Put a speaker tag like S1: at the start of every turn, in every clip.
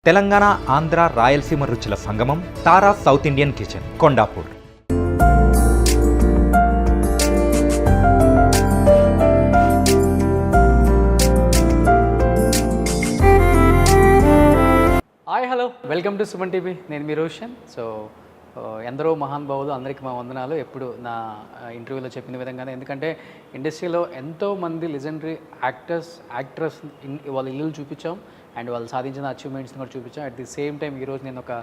S1: తెలంగాణ, ఆంధ్ర, రాయలసీమ రుచుల సంగమం Tara south Indian kitchen, Kondapur.
S2: Hi hello, welcome to Suman TV. నేను మీ రోషన్. ఎందరో మహానుభావులు, అందరికీ మా వందనాలు. ఎప్పుడు నా ఇంటర్వ్యూలో చెప్పిన విధంగానే, ఎందుకంటే ఇండస్ట్రీలో ఎంతోమంది లెజెండరీ యాక్ట్రెస్ వాళ్ళ ఇల్లు చూపించాం అండ్ వాళ్ళు సాధించిన అచీవ్మెంట్స్ని కూడా చూపించాం. అట్ ది సేమ్ టైం ఈరోజు నేను ఒక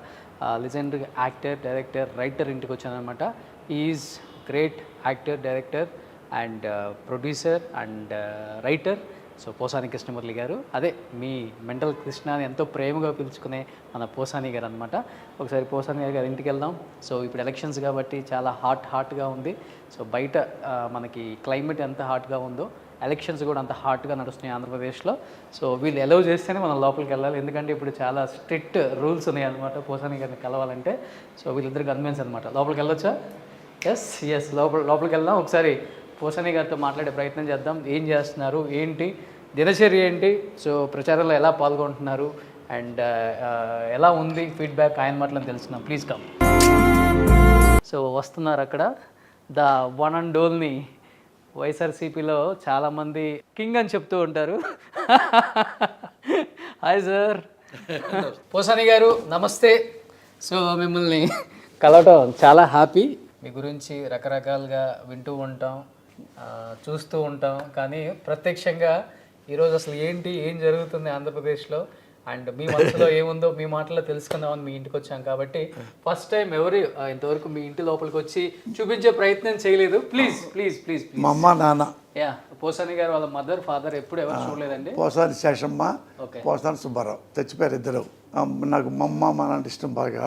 S2: లెజెండరీ యాక్టర్, డైరెక్టర్, రైటర్ ఇంటికి వచ్చాను అనమాట. Is great actor, director and producer and writer. Posani Krishna Murali garu, అదే మీ మెంటల్ కృష్ణ అని ఎంతో ప్రేమగా పిలుచుకునే మన పోసాని గారు అనమాట. ఒకసారి పోసాని గారి ఇంటికి వెళ్దాం. ఇప్పుడు ఎలక్షన్స్ కాబట్టి చాలా హాట్గా ఉంది. బయట మనకి క్లైమేట్ ఎంత హాట్గా ఉందో, ఎలక్షన్స్ కూడా అంత హాట్గా నడుస్తున్నాయి ఆంధ్రప్రదేశ్లో. వీళ్ళు అలౌ చేస్తేనే మనం లోపలికి వెళ్ళాలి, ఎందుకంటే ఇప్పుడు చాలా స్ట్రిక్ట్ రూల్స్ ఉన్నాయి అనమాట పోసాని గారిని కలవాలంటే. వీళ్ళిద్దరు కన్విన్స్ అనమాట. లోపలికి వెళ్ళొచ్చా? ఎస్ లోపలికి వెళ్దాం. ఒకసారి పోసాని గారితో మాట్లాడే ప్రయత్నం చేద్దాం. ఏం చేస్తున్నారు, ఏంటి దినచర్య ఏంటి, ప్రచారంలో ఎలా పాల్గొంటున్నారు అండ్ ఎలా ఉంది ఫీడ్బ్యాక్, ఆయన మాటలను తెలుసుకున్నాం. Please come. వస్తున్నారు అక్కడ ద వన్ అండ్ ఓన్లీ. వైఎస్ఆర్సీపీలో చాలామంది కింగ్ అని చెప్తూ ఉంటారు. Hi sir. పోసాని గారు నమస్తే. మిమ్మల్ని కలవటం చాలా హ్యాపీ. మీ గురించి రకరకాలుగా వింటూ ఉంటాం, చూస్తూ ఉంటాం, కానీ ప్రత్యక్షంగా ఈరోజు అసలు ఏం జరుగుతుంది ఆంధ్రప్రదేశ్లో అండ్ మీ మనసులో ఏముందో మీ మాటల్లో తెలుసుకుందామని మీ ఇంటికి వచ్చాం. కాబట్టి ఫస్ట్ టైం ఇంతవరకు మీ ఇంటి లోపలికి వచ్చి చూపించే ప్రయత్నం చేయలేదు. ప్లీజ్
S3: మా అమ్మ నాన్న,
S2: పోసాని గారు వాళ్ళ మదర్ ఫాదర్ ఎప్పుడు ఎవరు చూడలేదండి.
S3: పోసాని శేషమ్మ, పోసాని సుబ్బారావు తెచ్చిపోయారు ఇద్దరు. నాకు మా అమ్మ మా నాన్న ఇష్టం బాగా,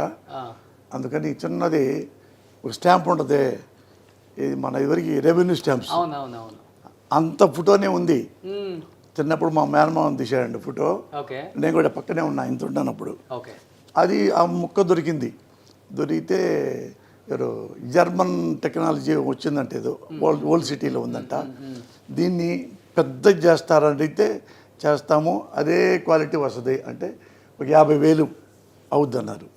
S3: అందుకని చిన్నది ఒక స్టాంప్ ఉంటుంది, ఇది మన ఎవరికి రెవెన్యూ స్టాంప్స్, అంత ఫోటోనే ఉంది. చిన్నప్పుడు మా మేనమామ తీసాడండి ఫోటో, నేను కూడా పక్కనే ఉన్నా ఇంత ఉన్నానప్పుడు. అది ఆ ముక్క దొరికితే జర్మన్ టెక్నాలజీ వచ్చిందంటే ఏదో ఓల్డ్ సిటీలో ఉందంట, దీన్ని పెద్ద చేస్తారని అయితే చేస్తాము, అదే క్వాలిటీ వస్తుంది అంటే ఒక 50,000 అవుద్ది అన్నారు.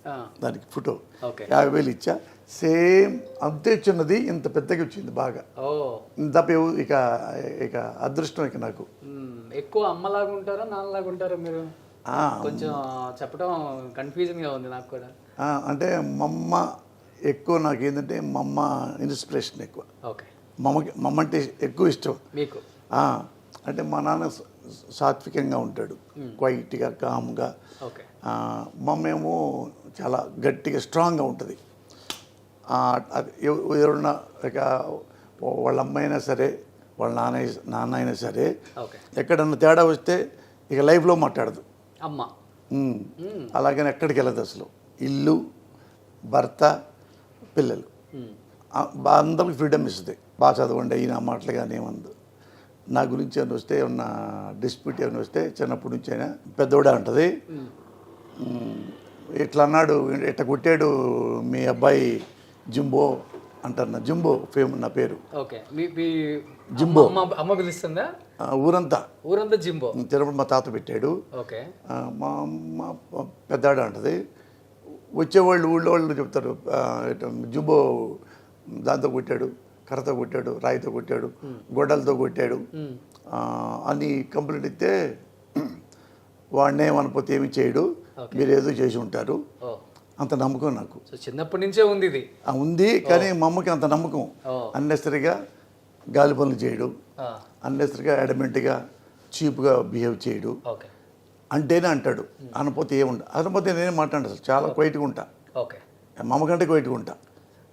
S3: దానికి ఫోటో 50,000 ఇచ్చా, సేమ్ అంతే చిన్నది, ఇంత పెద్దగా వచ్చింది బాగా. తప్ప ఇక అదృష్టం ఇక నాకు.
S2: ఎక్కువ అమ్మలాగా ఉంటారా నాన్నలాగా ఉంటారా మీరు? కొంచెం చెప్పడం కన్ఫ్యూజన్గా ఉంది నాకు కూడా.
S3: అంటే మా అమ్మ ఎక్కువ, నాకు ఏంటంటే మా అమ్మ ఇన్స్పిరేషన్ ఎక్కువ. మా అమ్మ అంటే ఎక్కువ ఇష్టం
S2: మీకు.
S3: అంటే మా నాన్న సాత్వికంగా ఉంటాడు, క్వైట్గా కామ్గా. మా అమ్మ ఏమో చాలా గట్టిగా స్ట్రాంగ్గా ఉంటుంది. ఎవరున్నా ఇక వాళ్ళ అమ్మ అయినా సరే, వాళ్ళ నాన్న అయినా సరే, ఎక్కడన్నా తేడా వస్తే ఇక లైఫ్లో మాట్లాడదు
S2: అమ్మ.
S3: అలాగని ఎక్కడికి వెళ్ళదు అసలు. ఇల్లు, భర్త, పిల్లలు అందరికి ఫ్రీడమ్ ఇస్తుంది. బాగా చదవండి అయినా మాటలు కానీ ఏమందు. నా గురించి ఏమైనా వస్తే, ఏమన్నా డిస్ప్యూట్ ఏమైనా వస్తే చిన్నప్పటి నుంచి అయినా పెద్దోడే ఉంటుంది. ఇట్లా అన్నాడు, ఇట్లా కొట్టాడు మీ అబ్బాయి జింబో అంటారు. నా జింబో నా పేరు జింబో.
S2: అమ్మ పిలుస్తుందా?
S3: ఊరంతా
S2: జింబో.
S3: తిరుపతి మా తాత పెట్టాడు. మా అమ్మ పెద్దాడు అంటది. వచ్చేవాళ్ళు ఊళ్ళో వాళ్ళు చెప్తారు, జింబో దాంతో కొట్టాడు, కర్రతో కొట్టాడు, రాయితో కొట్టాడు, గొడ్డలతో కొట్టాడు అని కంప్లైంట్ ఇస్తే, వాడినే మనపోతే ఏమి చేయడు, మీరు ఏదో చేసి ఉంటారు, అంత నమ్మకం నాకు.
S2: చిన్నప్పటి నుంచే ఉంది ఇది.
S3: ఉంది, కానీ మా అమ్మకి అంత నమ్మకం. అన్నెసరిగా గాలి పనులు చేయడు, అన్నెసరిగా అడమెంట్గా చీప్గా బిహేవ్ చేయడు. అంటేనే అంటాడు, అనపోతే ఏముండ. అనపోతే నేనే మాట్లాడు, అసలు చాలా క్వైట్గా ఉంటా. మా అమ్మ కంటే క్వైట్గా ఉంటా,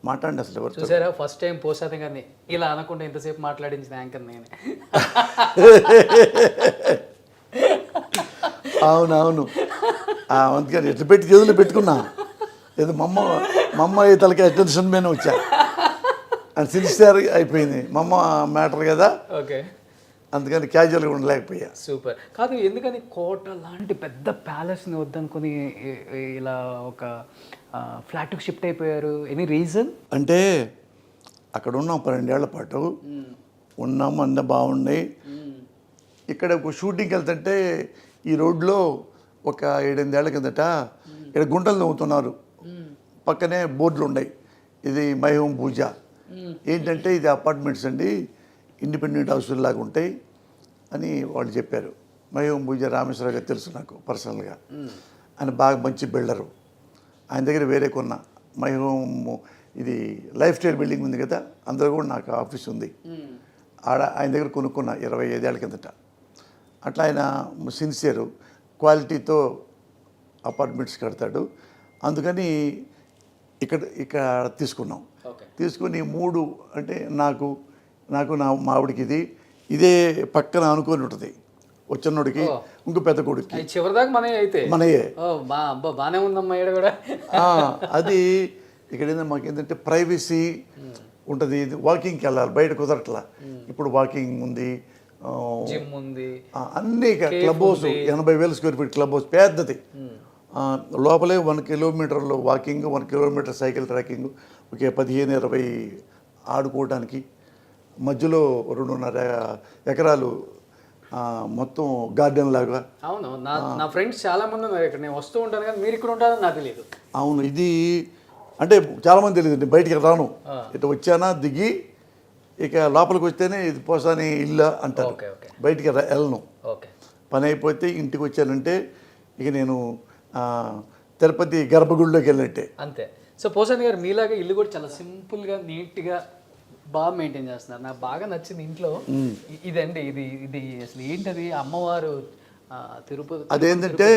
S3: మాట్లాడండి అసలు. ఎవరు
S2: చూసారా ఫస్ట్ టైం పోసాని గారిని ఇలా అనకుండా ఇంతసేపు మాట్లాడించిన యాంకర్ నేనే.
S3: అవునవును, అందుకని ఎట్లా పెట్టి చేతులు పెట్టుకున్నా. ఏదో మా అమ్మ తలకి అటెన్షన్ మీద వచ్చా, అని సిన్సియర్ అయిపోయింది. మా అమ్మ మ్యాటర్ కదా, అందుకని క్యాజువల్గా ఉండలేకపోయా.
S2: సూపర్. కాదు, ఎందుకని కోట లాంటి పెద్ద ప్యాలెస్ని వద్దనుకొని ఇలా ఒక ఫ్లాట్కి షిఫ్ట్ అయిపోయారు? Any reason?
S3: అంటే అక్కడ ఉన్నాం 12 ఏళ్ల పాటు ఉన్నాము, అన్నీ బాగున్నాయి. ఇక్కడ ఒక షూటింగ్కి వెళ్తుంటే ఈ రోడ్లో ఒక 7-8 ఏళ్ల కిందట ఇక్కడ గుంటలు తవ్వుతున్నారు, పక్కనే బోర్డులు ఉన్నాయి, ఇది మై హోమ్ పూజ. ఏంటంటే ఇది అపార్ట్మెంట్స్ అండి, ఇండిపెండెంట్ హౌస్లు లాగా ఉంటాయి అని వాళ్ళు చెప్పారు. మై హోమ్ పూజ రామేశ్వరరావు గారు తెలుసు నాకు పర్సనల్గా, ఆయన బాగా మంచి బిల్డరు. ఆయన దగ్గర వేరే కొన్న మై హోమ్ ఇది లైఫ్ స్టైల్ బిల్డింగ్ ఉంది కదా, అందులో కూడా నాకు ఆఫీస్ ఉంది. ఆడ ఆయన దగ్గర కొనుక్కున్న 25 ఏళ్ల కిందట. అట్లా ఆయన సిన్సియరు, క్వాలిటీతో అపార్ట్మెంట్స్ కడతాడు. అందుకని ఇక్కడ తీసుకున్నాం. తీసుకుని 3 అంటే నాకు నా మావిడికి ఇదే పక్కన అనుకొని ఉంటుంది, వచ్చినోడికి ఇంకో పెద్ద కొడుకు
S2: చివరిదాకా
S3: మనయే.
S2: బాగానే ఉందమ్మా ఇక్కడ కూడా.
S3: అది ఇక్కడ మాకు ఏంటంటే ప్రైవసీ ఉంటుంది, వాకింగ్కి వెళ్ళాలి, బయట కుదరట్లా. ఇప్పుడు వాకింగ్ ఉంది,
S2: జిమ్ ఉంది,
S3: అన్నీ club house 80,000 square feet club house పెద్దది. లోపలే 1 కిలోమీటర్లో వాకింగ్, 1 కిలోమీటర్ సైకిల్ ట్రాకింగ్, ఒక 15-20 ఆడుకోవడానికి. మధ్యలో 2.5 ఎకరాలు మొత్తం గార్డెన్ లాగా.
S2: అవును, నా ఫ్రెండ్స్ చాలా మంది ఉన్నారు ఇక్కడ, నేను వస్తూ ఉంటాను కానీ మీరు ఇక్కడ ఉంటారని నాకు తెలియదు.
S3: అవును, ఇది అంటే చాలామంది తెలియదు. నేను బయటికి రాను, ఇటు వచ్చానా దిగి ఇక లోపలికి వస్తేనే ఇది పోసాని ఇల్లు అంటారు, బయటికి వెళ్ళను. పని అయిపోతే ఇంటికి వచ్చానంటే ఇక నేను తిరుపతి గర్భగుడిలోకి వెళ్ళినట్టే
S2: అంతే. సో పోసాని గారు మీలాగా ఇల్లు కూడా చాలా సింపుల్గా నీట్గా బాగా మెయింటైన్ చేస్తున్నారు. నాకు బాగా నచ్చింది ఇంట్లో ఇదండి, ఇది అసలు ఏంటది, అమ్మవారు తిరుపతి.
S3: అదేంటంటే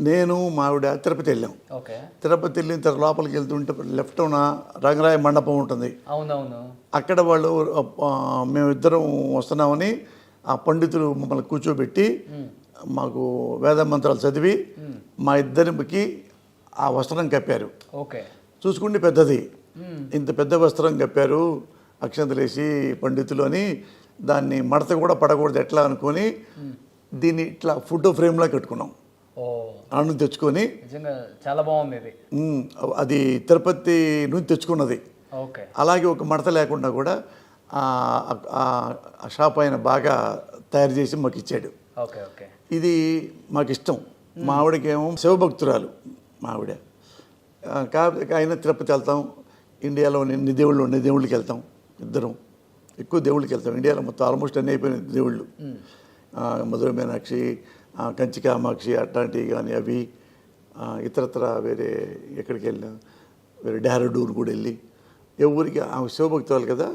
S3: నేను మావిడ తిరుపతి వెళ్ళాం. తిరుపతి వెళ్ళిన తర్వాత లోపలికి వెళ్తుంటే లెఫ్ట్ రంగరాయ మండపం ఉంటుంది.
S2: అవునవును.
S3: అక్కడ వాళ్ళు మేమిద్దరం వస్తున్నామని ఆ పండితులు మమ్మల్ని కూర్చోబెట్టి మాకు వేద మంత్రాలు చదివి మా ఇద్దరికి ఆ వస్త్రం కప్పారు. చూసుకుంటే పెద్దది, ఇంత పెద్ద వస్త్రం కప్పారు, అక్షంతలేసి పండితులు అని. దాన్ని మడత కూడా పడకూడదు ఎట్లా అనుకొని దీన్ని ఇట్లా ఫోటో ఫ్రేమ్లా కట్టుకున్నాం. అన్ను తెచ్చుకొని
S2: చాలా బాగుంది.
S3: అది తిరుపతి నుంచి తెచ్చుకున్నది. అలాగే ఒక మడత లేకుండా కూడా ఆ షాప్ ఆయన బాగా తయారు చేసి మాకు ఇచ్చాడు. ఇది మాకు ఇష్టం. మా ఆవిడకేమో శివభక్తురాలు మా ఆవిడ. కాబట్టి ఆయన తిరుపతి వెళ్తాం, ఇండియాలో ఎన్ని దేవుళ్ళకి వెళ్తాం, ఇద్దరం ఎక్కువ దేవుళ్ళకి వెళ్తాం. ఇండియాలో మొత్తం ఆల్మోస్ట్ అన్నీ అయిపోయిన దేవుళ్ళు, మధుర మీనాక్షి, కంచి కామాక్షి అట్లాంటివి కానీ అవి. ఇతరత్ర వేరే ఎక్కడికి వెళ్ళినా, వేరే డెహ్రాడూన్ కూడా వెళ్ళి ఎవరికి ఆమె శివభక్తురాలు కదా.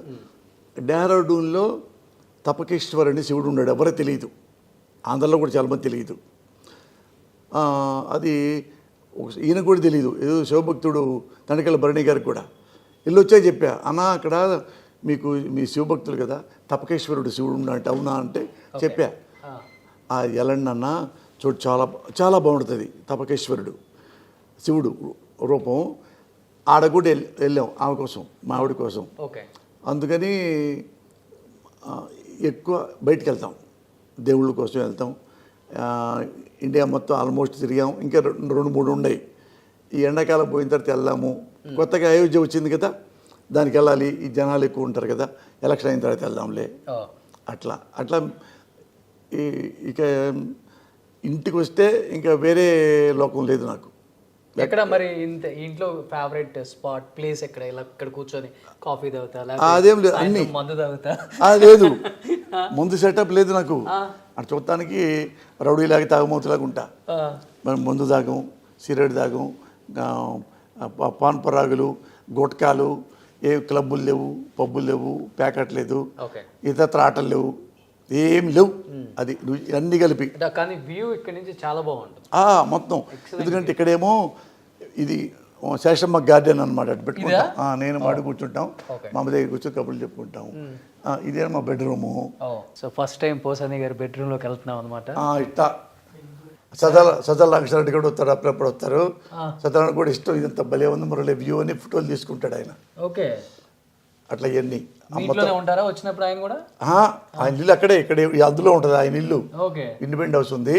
S3: డెహ్రాడూన్లో తపకేశ్వర్ అని శివుడు ఉన్నాడు, ఎవరో తెలియదు, ఆంధ్రలో కూడా చాలామంది తెలియదు. అది ఈయన కూడా తెలియదు, ఏదో శివభక్తుడు తనికెళ్ళ భరణి గారికి కూడా ఇల్లు వచ్చా చెప్పా, అన్నా అక్కడ మీకు మీ శివభక్తులు కదా తపకేశ్వరుడు శివుడు ఉన్నట్టు అవునా అంటే చెప్పా. ఎలండి అన్న చూడు, చాలా చాలా బాగుంటుంది తపకేశ్వరుడు శివుడు రూపం. ఆడ కూడా వెళ్ళాం ఆమె కోసం, మా ఆవిడ కోసం. అందుకని ఎక్కువ బయటికి వెళ్తాం, దేవుళ్ళ కోసం వెళ్తాం. ఇండియా మొత్తం ఆల్మోస్ట్ తిరిగాం, ఇంకా 2-3 ఉన్నాయి. ఈ ఎండాకాలం పోయిన తర్వాత వెళ్దాము. కొత్తగా అయోధ్య వచ్చింది కదా, దానికి వెళ్ళాలి, ఈ జనాలు ఎక్కువ ఉంటారు కదా, ఎలక్షన్ అయిన తర్వాత వెళ్దాంలే. అట్లా అట్లా ఇక ఇంటికి వస్తే ఇంకా వేరే లోకం లేదు నాకు.
S2: ఎక్కడ మరి ఇంట్లో ఫేవరెట్ స్పాట్ ప్లేస్ ఎక్కడ? ఇలా ఇక్కడ కూర్చొని కాఫీ తాగుతా,
S3: అదేం లేదు, అన్ని
S2: మందు తాగుతా
S3: లేదు, ముందు సెటప్ లేదు నాకు. అటు చూడటానికి రౌడీలాగా తాగుమూతలాగా ఉంటా. మనం మందు తాగం, సిగరెట్ తాగం, పాన్ పరాగులు, గుట్కాలు, ఏ క్లబ్బులు లేవు, పబ్బులు లేవు, ప్యాకెట్ లేదు, ఇతర ఆటలు లేవు, ఏమి లేవు. అది అన్నీ కలిపి.
S2: కానీ వ్యూ ఇక్కడ నుంచి చాలా బాగుంటుంది
S3: మొత్తం. ఎందుకంటే ఇక్కడేమో ఇది శేషమ్మ గార్డెన్ అనమాట, అటు పెట్టుకుంటాం. నేను మాడి కూర్చుంటాం, మా అమ్మ దగ్గర కూర్చొని కబుర్లు చెప్పుకుంటాం. ఇదే మా bedroom.
S2: So first time Posani గారి బెడ్రూమ్లోకి వెళ్తున్నాం అనమాట.
S3: ఇట్లా సజల్ రామకృష్ణారెడ్డి కూడా వస్తారు, అప్పుడప్పుడు వస్తారు. సజల్ కూడా ఇష్టం, ఇదంతా భలే ఉంది మురళి వ్యూ అని ఫోటోలు తీసుకుంటాడు ఆయన. అట్లా ఇవన్నీ
S2: ఉంటారా వచ్చినప్పుడు ఆయన కూడా?
S3: ఆయన ఇల్లు అక్కడే, ఇక్కడే అందులో ఉంటుంది ఆయన ఇల్లు. ఇండిపెండెంట్ హౌస్ ఉంది.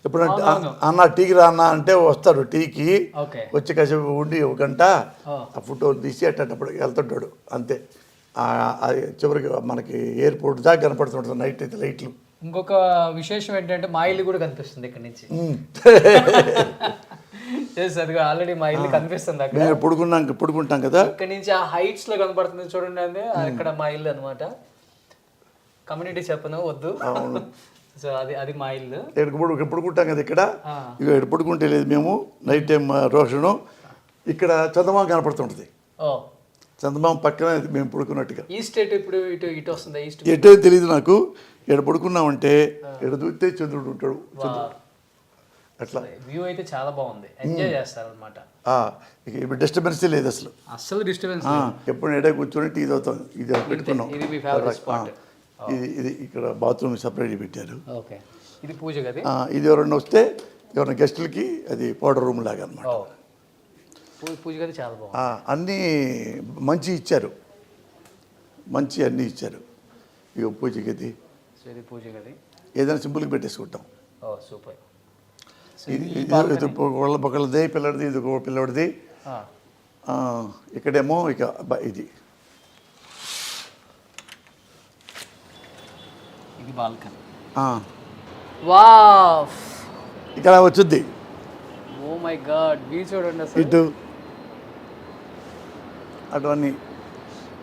S3: ఎప్పుడంటే అన్న టీకి రా అన్న అంటే వస్తాడు, టీకి వచ్చి కాసేపు ఉండి 1 గంట ఆ ఫోటోలు తీసి అట్టేటప్పుడు వెళ్తుంటాడు అంతే. చివరికి మనకి ఎయిర్పోర్ట్ దాకా కనపడుతుంటుంది నైట్ అయితే లైట్లు.
S2: ఇంకొక విశేషం ఏంటంటే మా ఇల్లు కూడా కనిపిస్తుంది ఇక్కడ నుంచి. అది ఆల్రెడీ మా ఇల్లు కనిపిస్తుంది అక్కడ.
S3: మేము పడుకుంటాం కదా,
S2: ఇక్కడ నుంచి ఆ హైట్స్ లో కనపడుతుంది చూడండి, అది అక్కడ మా ఇల్లు అనమాట. కమ్యూనిటీ చెప్పను వద్దు. సో అది మా ఇల్లు.
S3: ఇక్కడ పడుకుంటాం కదా, ఇక్కడ ఇక్కడ పడుకుంటే లేదు మేము నైట్ టైం రోషను. ఇక్కడ చందమామ కనపడుతుంటది, చందమామ పక్కన మేము పడుకున్నట్టుగా.
S2: ఈస్ట్ ఇప్పుడు ఇటు వస్తుంది, ఈస్ట్
S3: ఎటో తెలియదు నాకు. ఇక్కడ పడుకున్నామంటే ఇక్కడ చూస్తే చంద్రుడు ఉంటాడు, అట్లా
S2: వ్యూ అయితే చాలా బాగుంది, ఎంజాయ్ చేస్తారు అనమాట.
S3: ఇప్పుడు డిస్టర్బెన్స్ లేదు అసలు
S2: డిస్టర్బెన్స్.
S3: ఎప్పుడు ఎడ కూర్చొని టీ తాగుతాం. ఇది పెట్టుకున్నాం, ఇది ఇక్కడ బాత్రూమ్ సపరేట్ పెట్టారు.
S2: ఇది పూజ గది.
S3: ఇది ఎవరన్నా వస్తే ఎవరైనా గెస్టులకి అది పౌడర్ రూమ్ లాగా అనమాట.
S2: పూజ గది చాలా బాగుంది,
S3: అన్నీ మంచి ఇచ్చారు, మంచి అన్నీ ఇచ్చారు. ఇక పూజ గది,
S2: పూజ గది
S3: ఏదైనా సింపుల్గా పెట్టేసుకుంటాం.
S2: సూపర్.
S3: ఇది ఒకళ్ళది పిల్లడిది, ఇది ఒక పిల్లడిది. ఇక్కడేమో ఇక ఇది
S2: బాల్కనీ. వావ్,
S3: ఇక్కడ వచ్చుద్ది.
S2: ఓ మై గాడ్, వ్యూ చూడండి అసలు.
S3: ఇటు అటు అన్ని.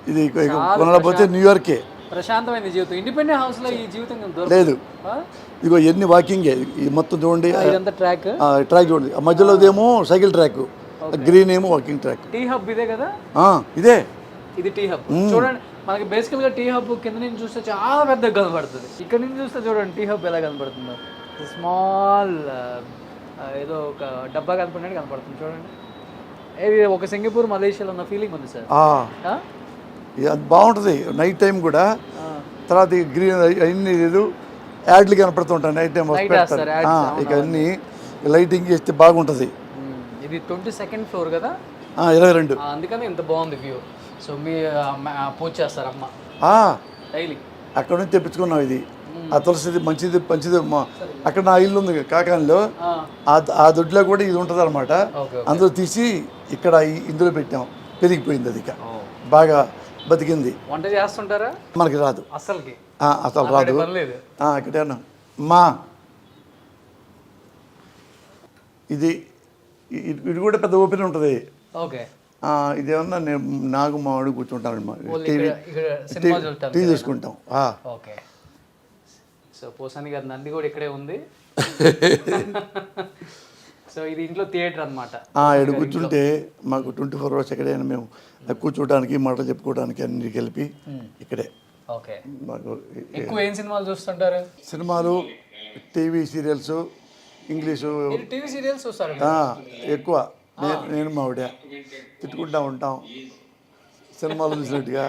S3: ఇది కొనలేకపోతే న్యూయార్కే.
S2: ప్రశాంతమైన జీవితం. ఇండిపెండెంట్ హౌస్ లో ఈ జీవితం
S3: లేదు. ఇదిగో ఎన్ని వాకింగ్ మొత్తం చూడండి,
S2: ట్రాక్
S3: చూడండి. మధ్యలో ఏమో సైకిల్ ట్రాక్, గ్రీన్ ఏమో వాకింగ్ ట్రాక్.
S2: టీ హబ్ ఇదే కదా,
S3: ఇదే
S2: ఇది టీ హబ్. చూడండి, మనకి బేసికల్ గా టీ హబ్ కింద నుంచి చూస్తే చాలా పెద్దగా కనబడుతుంది, ఇక్కడ నుంచి చూస్తే చూడండి టీ హబ్ ఎలా కనబడుతుందో. స్మాల్ ఏదో ఒక డబ్బా కనపడినట్టు కనపడుతుంది చూడండి. ఇది ఒక సింగపూర్ మలేషియాలో ఉన్న ఫీలింగ్ ఉంది సార్.
S3: అది బాగుంటుంది నైట్ టైం కూడా. తర్వాత గ్రీన్ అన్ని లేదు యాడ్లు కనపడుతుంటాయి నైట్ టైం. ఇక అన్ని లైటింగ్ చేస్తే బాగుంటుంది.
S2: ఇది 22nd floor కదా,
S3: 22.
S2: అందుకని ఇంత బాగుంది వ్యూ. సో మీ పూజ చేస్తారు అమ్మ డైలీ?
S3: అక్కడ నుంచి తెప్పించుకున్నాం ఇది. ఆ తులసిది మంచిది అక్కడ నా ఇల్లు ఉంది కాకానిలో, ఆ దొడ్లో కూడా ఇది ఉంటుంది అనమాట. అందులో తీసి ఇక్కడ ఇందులో పెట్టాం, పెరిగిపోయింది అది, ఇక బాగా బతికింది.
S2: వంట చేస్తుంటారా?
S3: మనకి రాదు అసలు రాదు. ఇక్కడ మా ఇది కూడా పెద్ద ఓపెన్ ఉంటుంది. ఇదేమన్నా నేను నాకు మా వాడు కూర్చుంటాను, టీ తీసుకుంటాం.
S2: సో పోసాని గారి నంది కూడా ఇక్కడే ఉంది. సో ఇది ఇంట్లో థియేటర్ అనమాట.
S3: ఇక్కడ కూర్చుంటే మాకు 24 hours ఎక్కడైనా మేము కూర్చోడానికి మాటలు చెప్పుకోవడానికి అన్ని కలిపి ఇక్కడే.
S2: మాకు ఎక్కువ ఏం సినిమాలు చూస్తుంటారు?
S3: సినిమాలు, TV serials, English.
S2: TV serials చూస్తారు
S3: ఎక్కువ. నేను మా ఆవిడ తిట్టుకుంటా ఉంటాం సినిమాలు చూసినట్టుగా.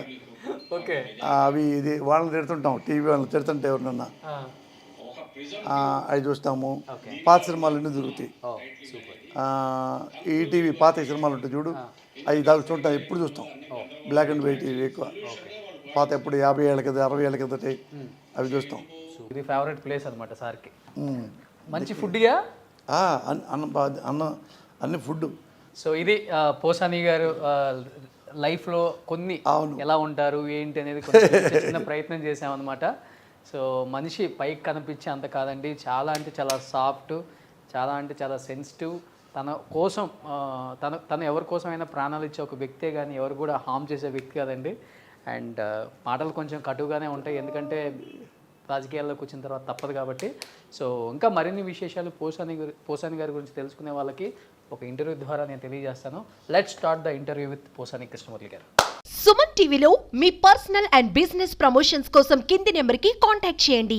S3: అవి ఇది వాళ్ళని తిడుతుంటాం, టీవీ వాళ్ళని తిడుతుంటే ఎవరినన్నా అవి చూస్తాము. పాత సినిమాలు అన్నీ దొరుకుతాయి. ఈటీవీ పాత సినిమాలు ఉంటాయి చూడు, అవి దాకా చూడటం ఎప్పుడు చూస్తాం. బ్లాక్ అండ్ వైట్ ఎక్కువ. పాత ఎప్పుడు 50 ఏళ్ళ కింద 60 ఏళ్ళ కింద అవి చూస్తాం.
S2: ఇది ఫేవరెట్ ప్లేస్ అనమాట సార్కి. మంచి ఫుడ్గా
S3: అన్ని ఫుడ్.
S2: సో ఇది పోసాని గారు లైఫ్లో కొన్ని ఎలా ఉంటారు ఏంటి అనేది చిన్న ప్రయత్నం చేసామన్నమాట. సో మనిషి పైకి కనిపించే అంత కాదండి, చాలా అంటే చాలా సాఫ్ట్, చాలా అంటే చాలా సెన్సిటివ్. తన కోసం తను ఎవరి కోసమైనా ప్రాణాలు ఇచ్చే ఒక వ్యక్తే కానీ ఎవరు కూడా హామ్ చేసే వ్యక్తి కాదండి. అండ్ మాటలు కొంచెం కటుగానే ఉంటాయి, ఎందుకంటే రాజకీయాల్లోకి వచ్చిన తర్వాత తప్పదు కాబట్టి. సో ఇంకా మరిన్ని విశేషాలు పోసాని గారి గురించి తెలుసుకునే వాళ్ళకి ఒక ఇంటర్వ్యూ ద్వారా నేను తెలియజేస్తాను. Let's start the interview with Posani Krishnamurthy గారు.
S4: సుమన్ టీవీలో మీ పర్సనల్ అండ్ బిజినెస్ ప్రమోషన్స్ కోసం కింది నెంబర్కి కాంటాక్ట్ చేయండి.